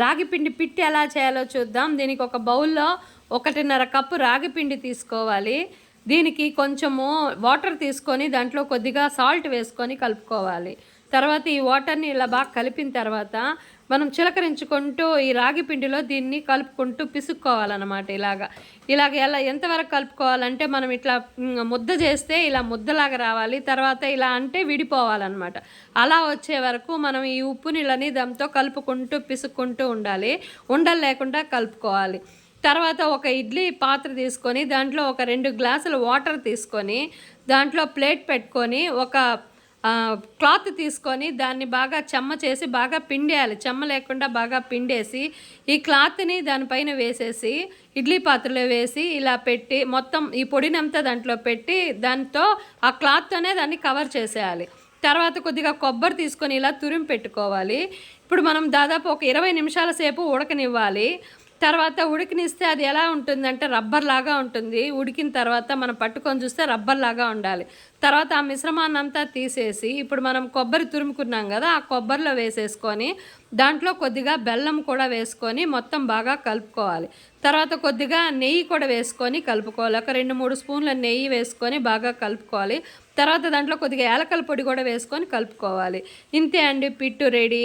రాగి పిండి పిట్టి ఎలా చేయాలో చూద్దాం. దీనికి ఒక బౌల్లో 1.5 కప్పు రాగి పిండి తీసుకోవాలి. దీనికి కొంచెము వాటర్ తీసుకొని దాంట్లో కొద్దిగా సాల్ట్ వేసుకొని కలుపుకోవాలి. తర్వాత ఈ వాటర్ని ఇలా బాగా కలిపిన తర్వాత మనం చిలకరించుకుంటూ ఈ రాగి పిండిలో దీన్ని కలుపుకుంటూ పిసుక్కోవాలన్నమాట. ఇలాగ ఎలా ఎంతవరకు కలుపుకోవాలంటే మనం ఇట్లా ముద్ద చేస్తే ఇలా ముద్దలాగా రావాలి. తర్వాత ఇలా అంటే విడిపోవాలన్నమాట. అలా వచ్చే వరకు మనం ఈ ఉప్పు నీళ్ళని దాంతో కలుపుకుంటూ పిసుక్కుంటూ ఉండాలి. ఉండలు లేకుండా కలుపుకోవాలి. తర్వాత ఒక ఇడ్లీ పాత్ర తీసుకొని దాంట్లో ఒక 2 గ్లాసులు వాటర్ తీసుకొని దాంట్లో ప్లేట్ పెట్టుకొని ఒక క్లాత్ తీసుకొని దాన్ని బాగా చెమ్మ చేసి బాగా పిండేయాలి. చెమ్మ లేకుండా బాగా పిండేసి ఈ క్లాత్ని దానిపైన వేసేసి ఇడ్లీ పాత్రలో వేసి ఇలా పెట్టి మొత్తం ఈ పొడినంతా దాంట్లో పెట్టి దాంతో ఆ క్లాత్తోనే దాన్ని కవర్ చేసేయాలి. తర్వాత కొద్దిగా కొబ్బరి తీసుకొని ఇలా తురిమి పెట్టుకోవాలి. ఇప్పుడు మనం దాదాపు ఒక 20 నిమిషాల సేపు ఉడకనివ్వాలి. తర్వాత ఉడికినిస్తే అది ఎలా ఉంటుందంటే రబ్బర్ లాగా ఉంటుంది. ఉడికిన తర్వాత మనం పట్టుకొని చూస్తే రబ్బర్ లాగా ఉండాలి. తర్వాత ఆ మిశ్రమాన్ని అంతా తీసేసి ఇప్పుడు మనం కొబ్బరి తురుముకున్నాం కదా, ఆ కొబ్బరిలో వేసేసుకొని దాంట్లో కొద్దిగా బెల్లం కూడా వేసుకొని మొత్తం బాగా కలుపుకోవాలి. తర్వాత కొద్దిగా నెయ్యి కూడా వేసుకొని కలుపుకోవాలి. ఒక 2-3 స్పూన్ల నెయ్యి వేసుకొని బాగా కలుపుకోవాలి. తర్వాత దాంట్లో కొద్దిగా యాలకల పొడి కూడా వేసుకొని కలుపుకోవాలి. ఇంతే అండి, పిట్టు రెడీ.